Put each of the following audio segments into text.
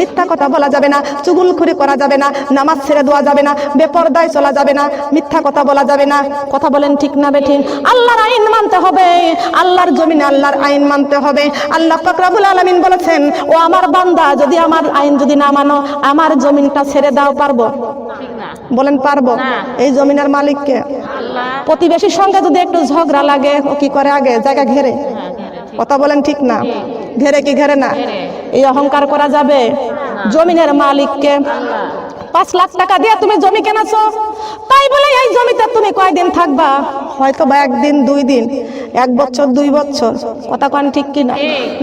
মিথ্যা কথা বলা যাবে না, চুগলখড়ি করা যাবে না, নামাজ ছেড়ে দেওয়া যাবে না, বেপরদায় চলা যাবে না, মিথ্যা কথা বলা যাবে না। কথা বলেন ঠিক না বেঠিক? আল্লাহর আইন মানতে হবে, আল্লাহর জমিনে আল্লাহর আইন মানতে হবে। আল্লাহ পাক রব্বুল আলামিন বলেছেন, ও আমার বান্দা, যদি আমার আইন যদি না মানো, আমার জমিনটা ছেড়ে দাও, পারবো? বলেন পারবো? এই জমিনের মালিককে। প্রতিবেশীর সঙ্গে যদি একটু ঝগড়া লাগে, ও কি করে? আগে জায়গা ঘেরে। কথা বলেন ঠিক না? ঘেরে কি ঘেরে না? এই অহংকার করা যাবে? জমিনের মালিককে 5 লাখ টাকা দিয়ে তুমি জমি কেনাছো, তাই বলে এই জমিতে তুমি কয়দিন থাকবা? হয়তো বা 1 দিন 2 দিন, 1 বছর 2 বছর। কথা কোন ঠিক কিনা?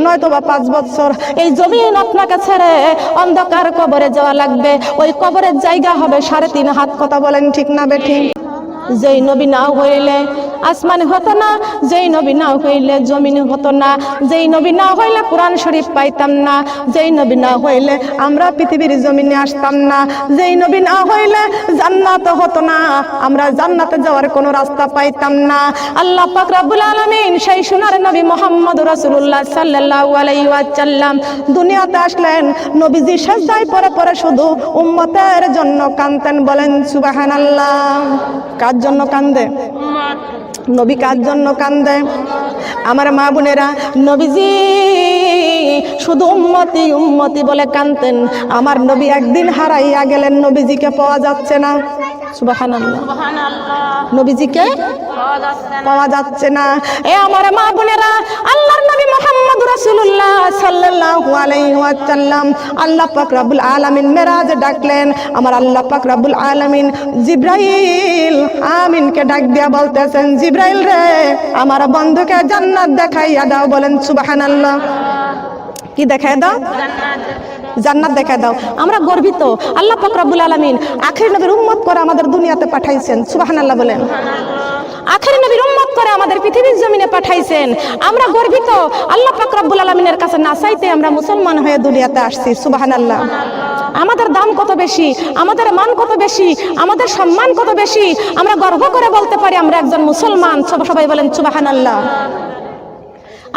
নয়তো বা 5 বছর। এই জমিন আপনাকে ছেড়ে অন্ধকার কবরে যাওয়া লাগবে। ওই কবরের জায়গা হবে 3.5 হাত। কথা বলেন ঠিক না বেঠিক? যেই নবী না হইলে আসমান হতো না, যেই নবী না হইলে জমিন হতো না, যেই নবী না হইলে কোরআন শরীফ পাইতাম না, যেই নবী না হইলে আমরা পৃথিবীর জমিনে আসতাম না, যেই নবী না হইলে জান্নাত হতো না, আমরা জান্নাতে যাওয়ার কোনো রাস্তা পাইতাম না। আল্লাহ পাক রব্বুল আলামিন সেই সোনার নবী মুহাম্মদ রাসূলুল্লাহ সাল্লাল্লাহু আলাইহি ওয়াসাল্লাম দুনিয়াতে আসলেন। নবীজি সিজদায় পড়ে পড়ে শুধু উম্মতের জন্য কাঁদতেন। বলেন সুবহানাল্লাহ। কার জন্য কান্দে? নবী কার জন্য কান্দে? আমার মা বোনেরা, নবীজি শুধু উম্মতি উম্মতি বলে কাঁদতেন। আমার নবী একদিন হারাইয়া গেলেন, নবীজিকে পাওয়া যাচ্ছে না। সুবহানাল্লাহ। নবীজিকে পাওয়া যাচ্ছে না। এ আমার মা বোনেরা, আল্লাহর নবী মুহাম্মদ রাসূলুল্লাহ সাল্লাল্লাহু আলাইহি ওয়াসাল্লাম আল্লাহ পাক রব্বুল আলামিন মেরাজে ডাকলেন। আমার আল্লাহ পাক রব্বুল আলামিন জিবরাইল আমিনকে ডাক দিয়া বলতেছেন, জিবরাইল রে, আমার বন্ধুকে জান্নাত দেখাইয়া দাও। বলেন সুবহানাল্লাহ। কি দেখায় দাও? জান্নাত দেখায় দাও। আমরা গর্বিত, আল্লাহ পাক রব্বুল আলামিন আখির নবীর উম্মত করে আমাদের দুনিয়াতে পাঠাইছেন। সুবহানাল্লাহ বলেন। আখির নবীর উম্মত করে আমাদের পৃথিবীর জমিনে পাঠাইছেন। আমরা গর্বিত, আল্লাহ পাক রব্বুল আলামিনের কাছে না চাইতে আমরা মুসলমান হয়ে দুনিয়াতে আসছি। সুবহানাল্লাহ। আমাদের দাম কত বেশি, আমাদের মান কত বেশি, আমাদের সম্মান কত বেশি। আমরা গর্ব করে বলতে পারি আমরা একজন মুসলমান। সবাই বলেন সুবহানাল্লাহ।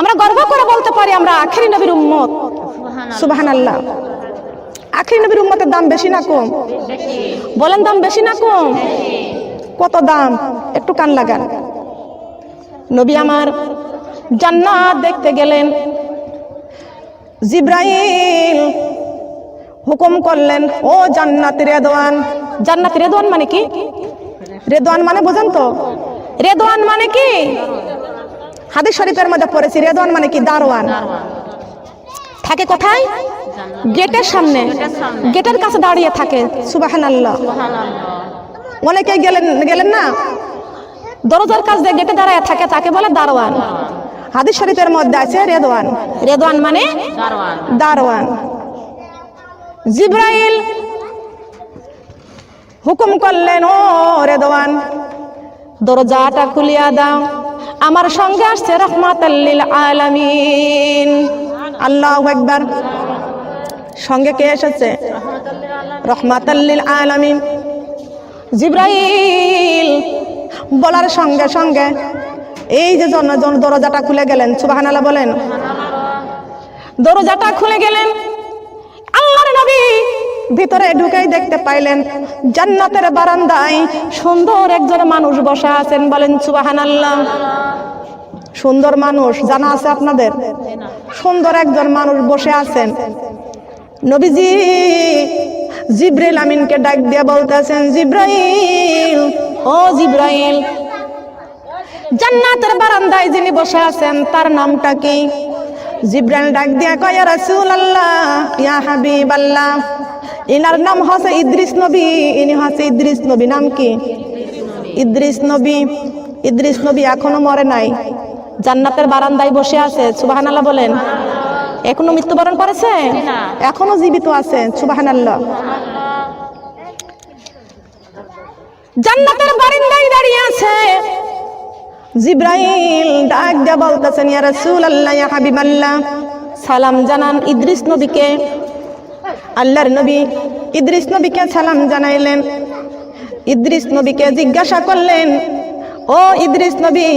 আমরা গর্ব করে বলতে পারি আমরা আখির নবীর উম্মত। সুবহানাল্লাহ। আখির নবীর উম্মতের দাম বেশি না কম? বলেন দাম বেশি না কম? কত দাম? একটু কান লাগান। নবী আমার জান্নাত দেখতে গেলেন। জিবরাইল হুকুম করলেন, ও জান্নাত রেদওয়ান। জান্নাত রেদওয়ান মানে কি? রেদওয়ান মানে বুঝেন তো? রেদওয়ান মানে কি? হাদিস শরীফের মধ্যে পড়েছি, রেদওয়ান মানে কি? দারওয়ান। থাকে কোথায়? গেটের সামনে, গেটের কাছে দাঁড়িয়ে থাকে। সুবহানাল্লাহ। অনেকে গেলেন না, দরজার কাছে গেটে দাঁড়িয়ে থাকে, তাকে বলে দারওয়ান। হাদিস শরীফের মধ্যে আছে রেদওয়ান। রেদওয়ান মানে দারওয়ান। জিবরাইল হুকুম করলেন, ও রেদওয়ান, দরজাটা খুলিয়া দাও। আমার সঙ্গে আসছে রাহমাতাল লিল আলামিন। আল্লাহু আকবার। সঙ্গে কে এসেছে? রাহমাতাল লিল আলামিন। জিবরাইল বলার সঙ্গে সঙ্গে এই যে দরজাটা খুলে গেলেন। সুবহানাল্লাহ বলেন। দরজাটা খুলে গেলেন, আল্লাহর নবী ভিতরে ঢুকেই দেখতে পাইলেন জান্নাতের বারান্দায় সুন্দর একজন মানুষ বসা আছেন। বলেন সুবহানাল্লাহ। সুন্দর মানুষ জানা আছে আপনাদের? সুন্দর একজন মানুষ বসে আছেন। নবীজি জিবরাইল আমিনকে ডাক দিয়ে বলতেছেন, জিবরাইল, ও জিবরাইল, জান্নাতের বারান্দায় যিনি বসে আছেন তার নামটা কি? জিবরাইল ডাক দিয়া কয়, ইয়া রাসূলুল্লাহ, ইয়া হাবিবাল্লাহ, ইনার নাম হচ্ছে ইদ্রিস নবী। ইনি হচ্ছে ইদ্রিস নবী। নাম কি? ইদ্রিস নবী। ইদ্রিস নবী এখনো মরে নাই, জান্নাতের বারান্দায় বসে আছে। সুবহানাল্লাহ বলেন। এখনো মৃত্যুবরণ করেছে? এখনো জীবিত আছে। সুবহানাল্লাহ। জান্নাতের বারান্দায় দাঁড়িয়ে আছে। জিবরাইল ডাক দিয়ে বলতেছেন, ইয়া রাসূলুল্লাহ, ইয়া হাবিবাল্লাহ, সালাম জানান ইদ্রিস নবীকে। আল্লাহর নবী ইদ্রিস নবীকে সালাম জানাইলেন। ইদ্রিস নবীকে জিজ্ঞাসা করলেন, ও ইদ্রিস নবী,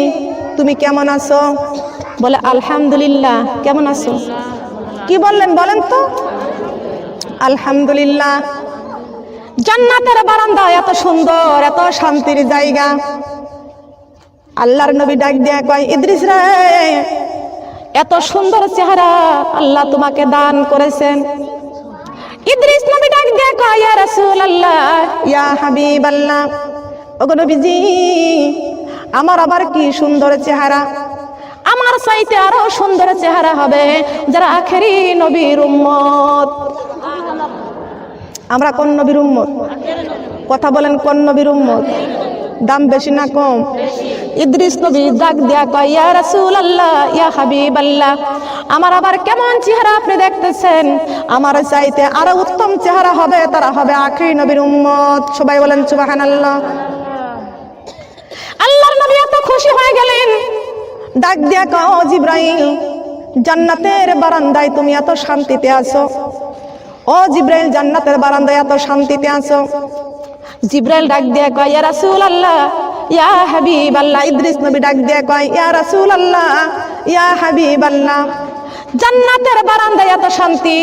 তুমি কেমন আছো? বলে আলহামদুলিল্লাহ। কেমন আছো? কি বললেন বলেন তো? আলহামদুলিল্লাহ। জান্নাতের বারান্দা এত সুন্দর, এত শান্তির জায়গা। আল্লাহর নবী ডাক দিয়া কয়, ইদ্রিস রে, এত সুন্দর চেহারা আল্লাহ তোমাকে দান করেছেন। ইদ্রিস নবী ডাক দিয়া কয়, ইয়া রাসূলুল্লাহ, ইয়া হাবিবাল্লাহ, ওগো নবীজি, আমার আবার কি সুন্দর চেহারা, আমার চাইতে আরো সুন্দর চেহারা হবে যারা আখেরি নবীর উম্মত। আমরা কোন নবীর উম্মত? কথা বলেন, কোন নবীর উম্মত? দাম বেশি না কম? ইদ্রিস নবী ডাক দিয়া কয়, ইয়া রাসূলুল্লাহ, ইয়া হাবিবাল্লাহ, আমার আবার কেমন চেহারা আপনি দেখতেছেন? আমার চাইতে আরো উত্তম চেহারা হবে, তারা হবে আখেরি নবীর উম্মত। সবাই বলেন সুবহানাল্লাহ। আল্লাহর নবী এত খুশি হয়ে গেলেন, ডাক দিয়া কয়, ও জিবরাইল, জান্নাতের বারান্দায় তুমি এত শান্তিতে আছো। ও জিবরাইল, জান্নাতের বারান্দায় এত শান্তিতে আছো। জিবরাইল ডাক দিয়া কয়, ইয়া রাসূলুল্লাহ, ইয়া হাবিবাল্লাহ। ইদ্রিস নবী ডাক দিয়া কয়, ইয়া রাসূলুল্লাহ, ইয়া হাবিবাল্লাহ, জান্নাতের বারান্দায় এত শান্তি,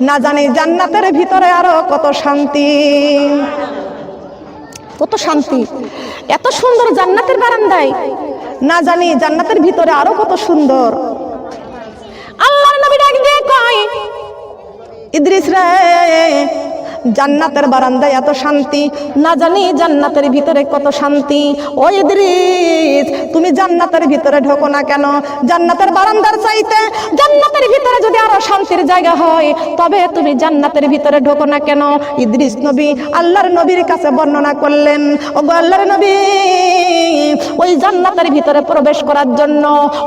না জানি জান্নাতের ভিতরে আরো কত শান্তি। কত শান্তি, এত সুন্দর জান্নাতের বারান্দায়, না জানি জান্নাতের ভিতরে আরো কত সুন্দর। আল্লাহর নবী ডাক দিয়ে কয়, ইদ্রিস রে, জান্নাতের বারান্দায় এত শান্তি, না জানি জান্নাতের ভিতরে কত শান্তি। ও ইদ্রিস, তুমি জান্নাতের ভিতরে ঢোকো না কেন? জান্নাতের বারান্দার চাইতে জান্নাতের ভিতরে যদি আরো শান্তির জায়গা হয়, তবে তুমি জান্নাতের ভিতরে ঢোকো না কেন? ইদ্রিস নবী আল্লাহর নবীর কাছে বর্ণনা করলেন, ওগো আল্লাহর নবী, ওই জান্নাতের ভিতরে প্রবেশ করার জন্য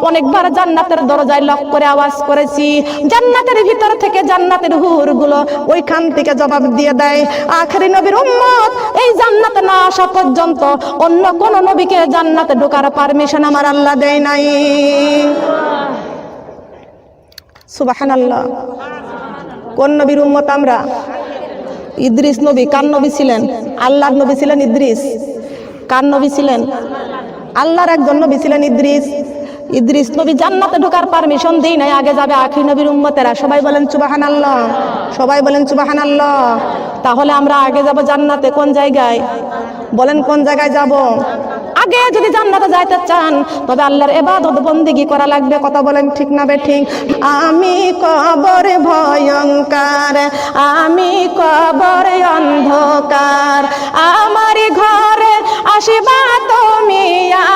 অনেকবার জান্নাতের দরজায় লক করে আওয়াজ করেছি। জান্নাতের ভিতর থেকে জান্নাতের হুরগুলো ওইখান থেকে জবাব দিয়ে দেয়, আখেরি নবীর উম্মত এই জান্নাতে না আসা পর্যন্ত অন্য কোন নবীকে জান্নাতে ঢোকার পারমিশন আমার আল্লাহ দেয় নাই। সুবহানাল্লাহ। কোন নবীর উম্মত আমরা? ইদ্রিস নবী। কার নবী ছিলেন? আল্লাহর নবী ছিলেন ইদ্রিস। কার নবী ছিলেন? আল্লাহর একজন নবী ছিলেন ইদ্রিস। ইদ্রিস নবী জান্নাতে ঢোকার পারমিশন দেই নাই, আগে যাবে আখেরি নবীর উম্মতেরা। সবাই বলেন সুবহানাল্লাহ, সবাই বলেন সুবহানাল্লাহ। তাহলে আমরা আগে যাব জান্নাতে। কোন জায়গায়? বলেন কোন জায়গায় যাব? আগে যদি জান্নাতে যাইতে চান তবে আল্লাহর ইবাদত বন্দেগী করা লাগবে। কথা বলেন ঠিক না বেঠিক? আমি কবর ভয়ঙ্কর, আমি কবর অন্ধকার, আমার ঘরে আসিবা তুমি,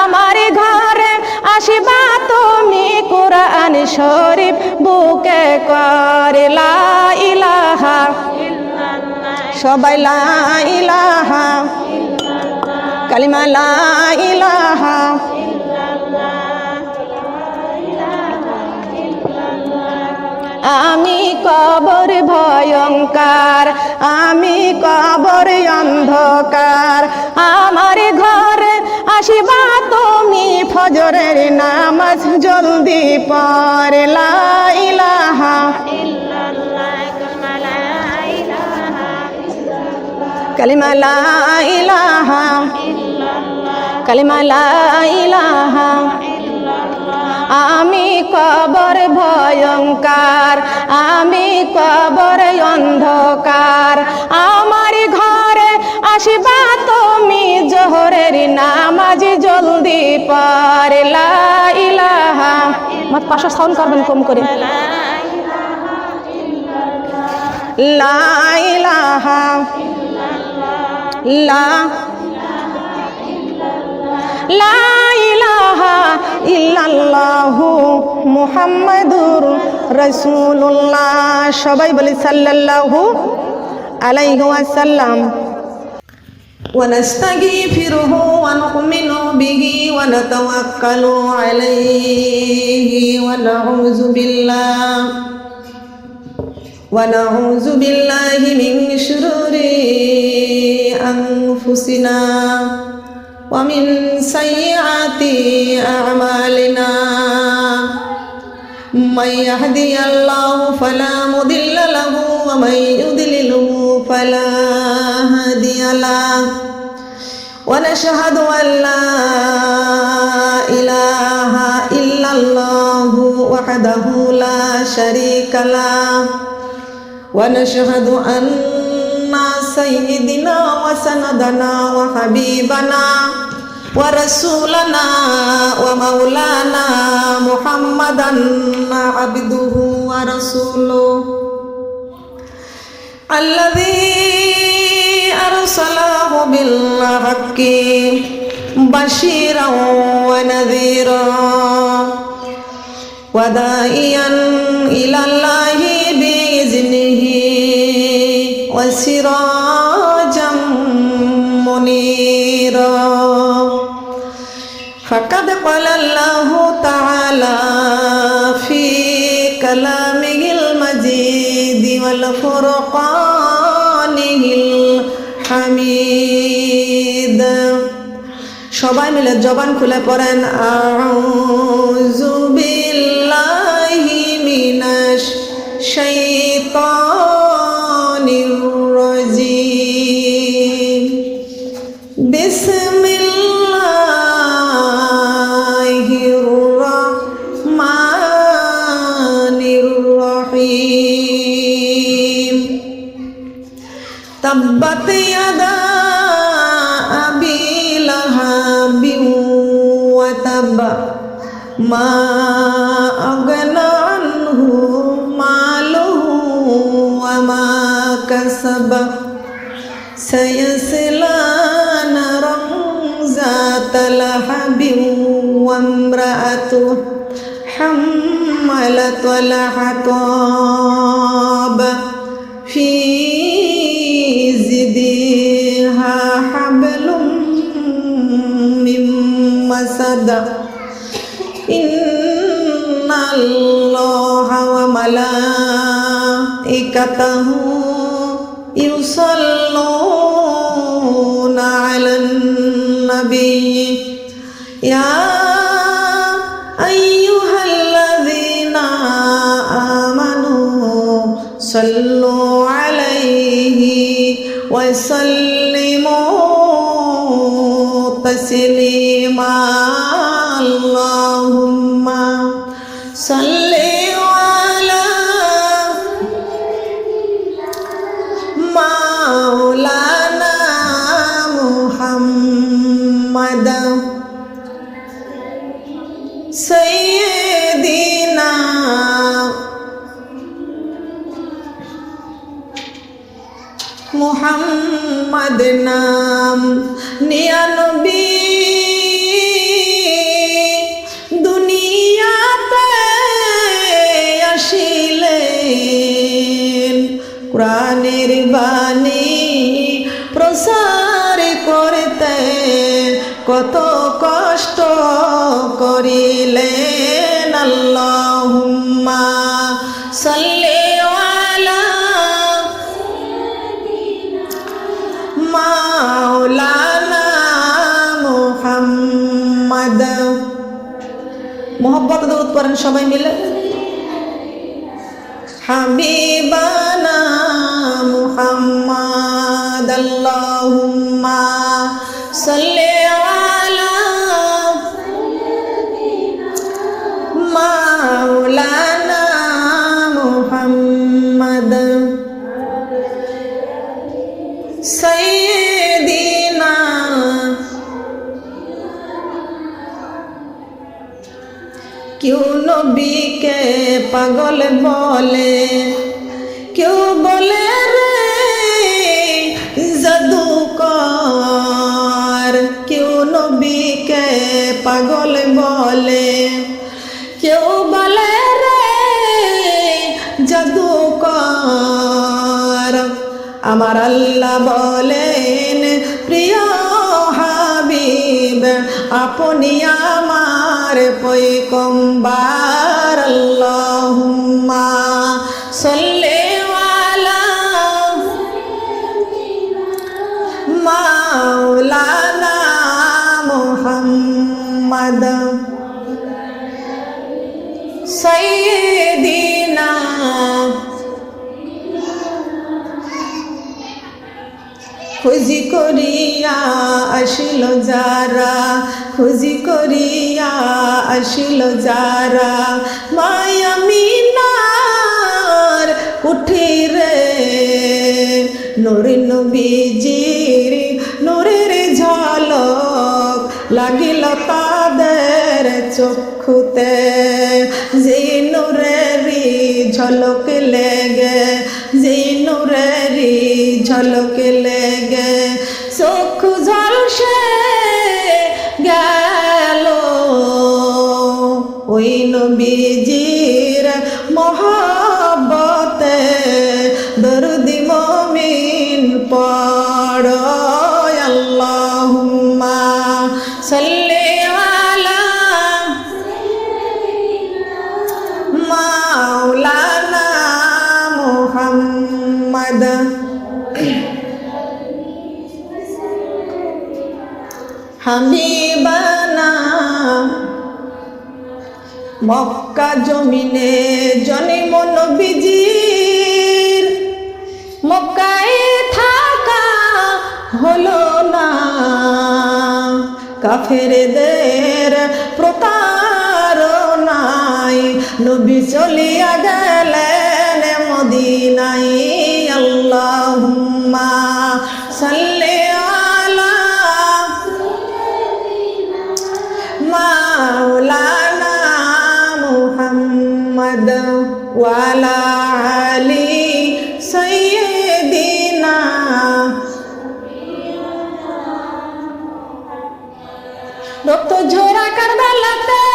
আমার ঘরে আসিবা তুমি, কোরআন শরীফ বুকে করে লা ইলাহা ইল্লাল্লাহ। সবাই লা ইলাহা, কালিমা লা ইলাহা ইল্লাল্লাহ। আমি কবর ভয়ঙ্কর, আমি কবর অন্ধকার, আমার ঘরে আসিবা তুমি, ফজরের নামাজ জলদি পড়ে লা ইলাহা ইল্লাল্লাহ, কালিমা লা ইলাহা ইল্লাল্লাহ, কালিমা লা ইলাহা ইল্লাল্লাহ। আমি কবর ভয়ঙ্কর, আমি কবর অন্ধকার, আমার ঘরে আসিবা তুমি, জোহরের নামাজ জলদি পড়ে লা ইলাহা। মত পাশে সাউন্ড করবেন কম করে। লা ইলাহা লা লা ইলাহা ইল্লাল্লাহু মুহাম্মাদুর রাসূলুল্লাহ। সবাই বলি সাল্লাল্লাহু আলাইহি ওয়াসাল্লাম। ونستغفره ونؤمن به ونتوكل عليه ونعوذ بالله من شرور أنفسنا ومن سيئات أعمالنا، من يهدي الله فلا مضل له ومن يضلله فلا هادي له، ونشهد أن لا إله إلا الله وحده لا شريك له، ونشهد أن سيدنا وسندنا وحبيبنا ورسولنا ومولانا محمدا عبده ورسوله الذي أرسله بالحق بشيرا ونذيرا وداعيا إلى الله بإذنه وسراجا منيرا فقد قال الله تعالى في كلامه المجيد والفرقانه الحميد সবাই মিলে জবান খুলে পড়েন আউযু বিল্লাহি মিনাশ শাইতানির রাজিম বিসমিল্লাহির রাহমানির রহিম তাব্বাত ইয়াদা ما أغنى عنه ماله وما كسب سيصلى نارا ذات لهب وامرأته حملت الحطب في جيدها حبل من مسد إن الله وملائكته يصلون على النبي يا أيها الذين آمنوا صلوا عليه وسلموا تسليما اللهم صل على مولانا محمد سيدنا محمد নাম নিয়ানবী কুরআনের বাণী প্রসার করতে কত কষ্ট করিলেন আল্লাহুম্মা সাল্লি আলা মাওলানা মুহাম্মদ মোহব্বত দরুদ পড়েন সবাই মিলে হাবিবানা মুহাম্মদ আল্লাহুম্মা সাল্লি আলা মাওলানা মুহাম্মদ সাইয়্যিদিনা কেউ নবীকে পাগল বলে কেউ বলে রে জাদুকর কেউ নবীকে পাগল বলে কেউ বলে রে জাদুকর আমার আল্লাহ বলেন প্রিয় হাবিব আপনি আমার পয়গম্বর আল্লাহুম্মা সাল্লি আলা মাওলানা মুহাম্মদ সাইয়্যিদিনা খুঁজি করিয়া আসিল যারা খুঁজি করিয়া আসিল যারা মায়ামিনার কুঠিরে নূরে নবীজির নূরের ঝলক লাগিল তাদের চক্ষুতে, যে নূরেরই ঝলক লেগে, যে নূরেরই ঝলক লেগে চক্ষু ঝলসে গেল, ওই নবীজির মহব্বতে দরুদি মুমিন পড়ো। আল্লাহুম্মা সাল্লি আলা মাওলানা মুহাম্মদ। হাবিবানা মক্কা জমিনে জন্ম নবীজির, মক্কায় থাকা হলো না, কাফেরদের প্রতারণায় নবী চলিয়া গেলেন মদিনায়। আল্লাহুম্মা সাল্লি আলা মাওলানা মুহাম্মদ ওয়া আলা আলি সাইয়্যিদিনা। রক্ত ঝরা কারবালাতে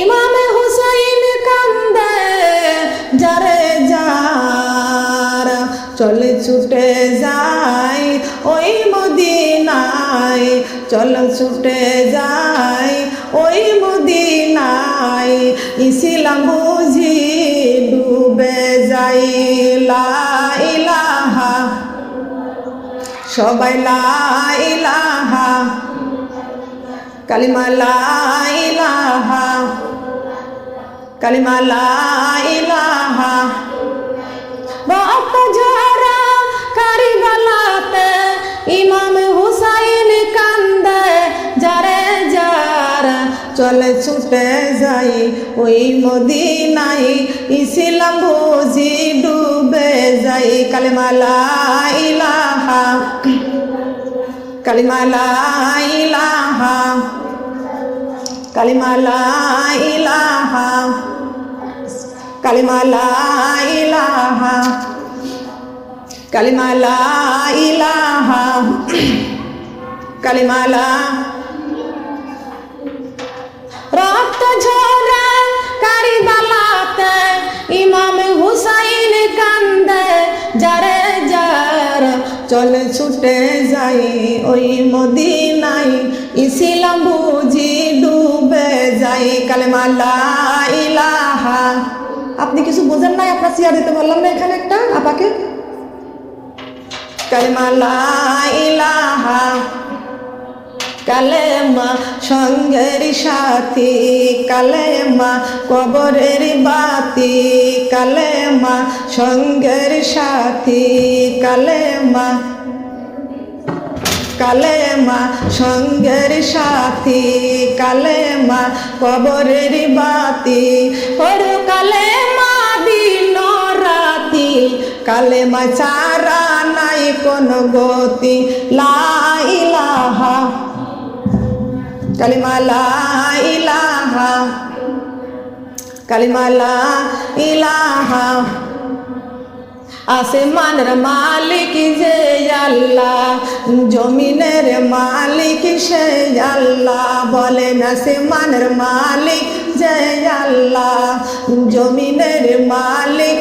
ইমাম হুসাইন কান্দে, যারে যার চলে ছুটে যায় ওই মদিনায়, চল ছুটে যায় ওই মদিনায়, ইসলাম বুঝি ডুবে যাই। লা ইলাহা সবাই লা ইলাহা, কালিমা লা ইলাহা, কালিমা লা ইলাহা। রক্ত ঝরা কারবালাতে ইমাম হুসাইন কান্দে, যারে যার চলে ছুটে যাই ওই মদিনায়, ইসলাম বুঝি ডুবে যাই। কালিমা লা ইলাহা, কালিমা লা ইলাহা, কালিমা লা ইলাহা, কালিমা লা ইলাহা, কালিমা লা ইলাহা, কালিমা লা। রক্ত ঝরা কারবালাতে ইমাম হুসাইন কান্দে, যারে যার চলে ছুটে যাই ওই মদিনায়, ইসলাম বুঝি ডুবে যাই। কালিমা লা ইলাহা। আপনি কিছু বোঝেন নাই, আপনার চেয়ার দিতে বললাম না এখানে একটা আপাকে। কালিমা লা ইলাহা, কালেমা সঙ্গের সাথী, কালেমা কবরের বাতি, কালেমা সঙ্গের সাথী, কালেমা, কালেমা সঙ্গের সাথী, কালেমা কবরের বাতি, ওরে কালেমা দিন রাতি, কালেমা ছাড়া নাই কোনো গতি। লা ইলাহা, কালিমা লা ইলাহা, কালিমা লা ইলাহা। আসমানের মালিক যে আল্লাহ, জমিনের মালিক সে আল্লাহ, বলেন আসমানের মালিক যে আল্লাহ, জমিনের মালিক,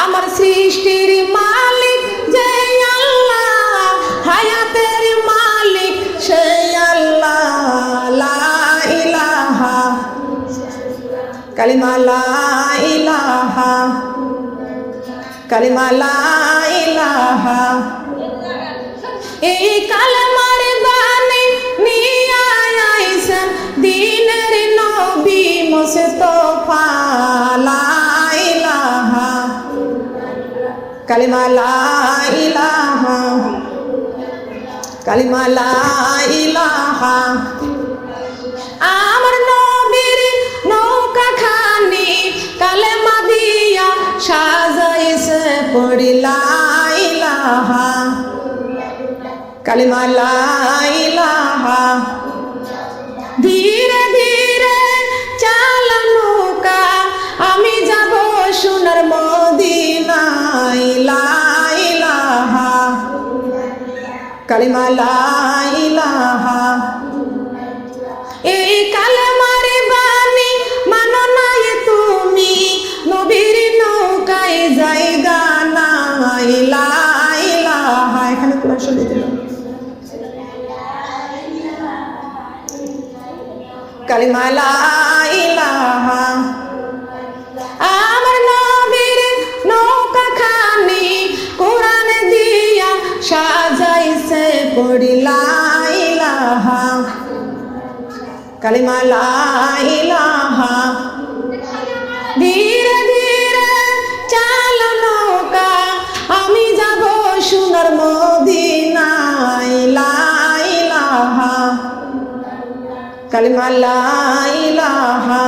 আমার সৃষ্টির মালিক যে আল্লাহ, হায়াতের মালিক সে আল্লাহ। লা ইলাহা, কালিমা লা ইলাহা, কালিমা লা ইলাহা। এই কালেমার বাণী নিয়ে আইছেন দিনের নবী মুস্তাফা। লা ইলাহা, কালিমা লা ইলাহা, কালিমা লা ইলাহা। আমার নবীর নৌকা খানি কালেমা দিয়া সাজাইছে পড়ি লা ইলাহা কালিমা লা ইলাহা ধীরে ধীরে চালাম নৌকা আমি যাব সোনার মদিনায় লা ইলাহা কালিমা লা ইলাহা এই কালেমার বাণী মানো না তুমি নবীর নৌকায় জায়গা নাই লা ইলাহা এখানে কোরআন শরীফ দিলাম কালিমা লা ইলাহা আমার নবীর নৌকা খানি কোরআন দিয়া সাজাইছে পড়ি লা ইলাহা কালিমা লা ইলাহা ধীরে ধীরে চালো নৌকা আমি যাব সোনার মদিনায় লা ইলাহা কালিমা লা ইলাহা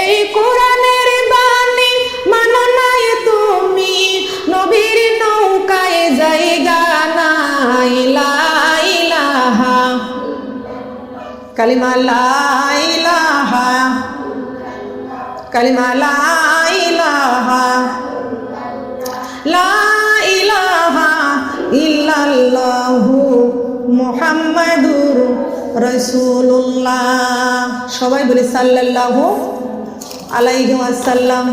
এই কোরআনের বাণী মানো না তুমি নবীর নৌকায় জায়গা নাই লা ইলাহা কালিমা লা ইলাহা কালিমা লা ইলাহা লা ইলাহা ইল্লাল্লাহু মুহাম্মাদুর রাসূলুল্লাহ সবাই বলি সাল্লাল্লাহু আলাইহি ওয়াসাল্লাম।